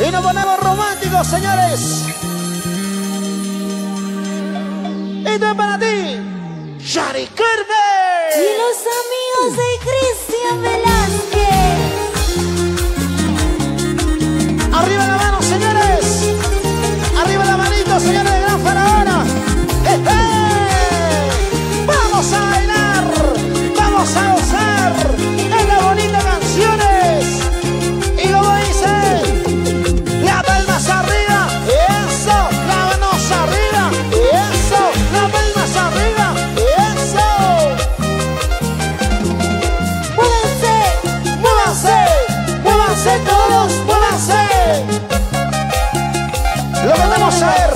Y nos ponemos románticos, señores. Esto es para ti, Yari Curve. Y los amigos de Cristian Velázquez. Arriba la mano, señores. Arriba la manito, señores de Gran Faraona. Vamos a bailar. Vamos a gozar estas bonitas canciones. Y como dice, las palmas arriba. Eso, las manos arriba. Eso, las palmas arriba. Eso. Muévanse, muévanse, muévanse todos, muévanse. Lo que vamos a ver.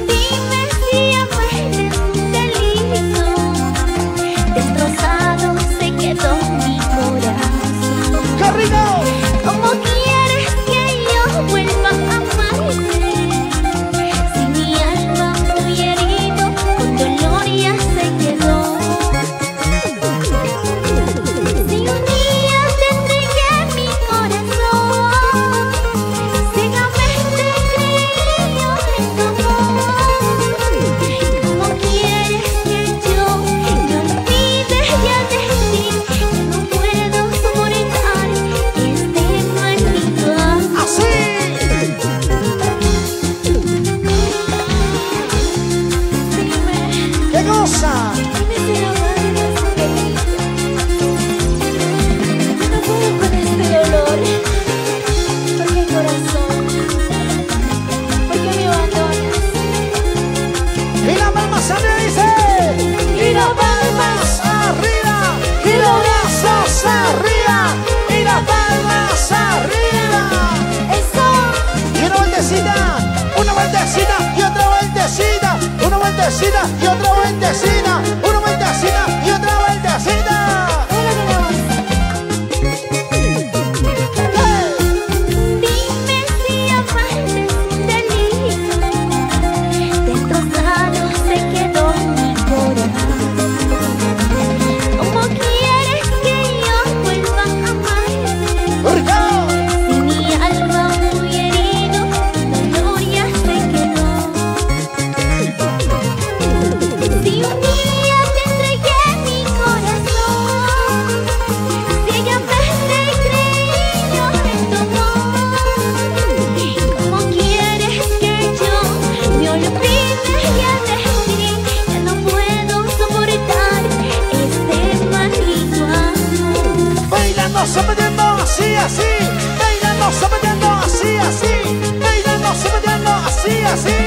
Dime si amaste un delito. Destrozado se quedó mi corazón. ¡Qué rico! ¿Cómo quieres que yo vuelva a amarte? Si mi alma muy herido, con dolor ya se quedó. Si un día te entregué mi corazón, ciegamente creí yo en tu amor. ¿Cómo quieres que yo me olvide ya de ti? No puedo soportar este maldito amor. ¡Así! Dime, ¡Qué cosa! dime si la amas, pequeño. Yo no puedo con este dolor. ¿Por qué, corazón? ¿Por qué me abandonas? Y las palmas arriba dice. Y las palmas arriba. Y los brazos arriba. Y las palmas arriba. Eso. Y una vueltecita y otra vueltecita. Una vueltecita y otra vueltecita. Una vueltecita y otra vueltecita. Dime si amaste un delito. Destrozado se quedó mi corazón. ¿Cómo quieres que yo vuelva a amarte? ¡Rico! Si mi alma muy herido, dolor ya se quedó. Si un día te entregué mi corazón, ciegamente creí yo en tu amor. ¿Cómo quieres que yo me olvide ya de ti? Ya no puedo soportar este maldito amor. Bailando, zapateando, así, así. Bailando, zapateando, así, así. Bailando, zapateando, así, así.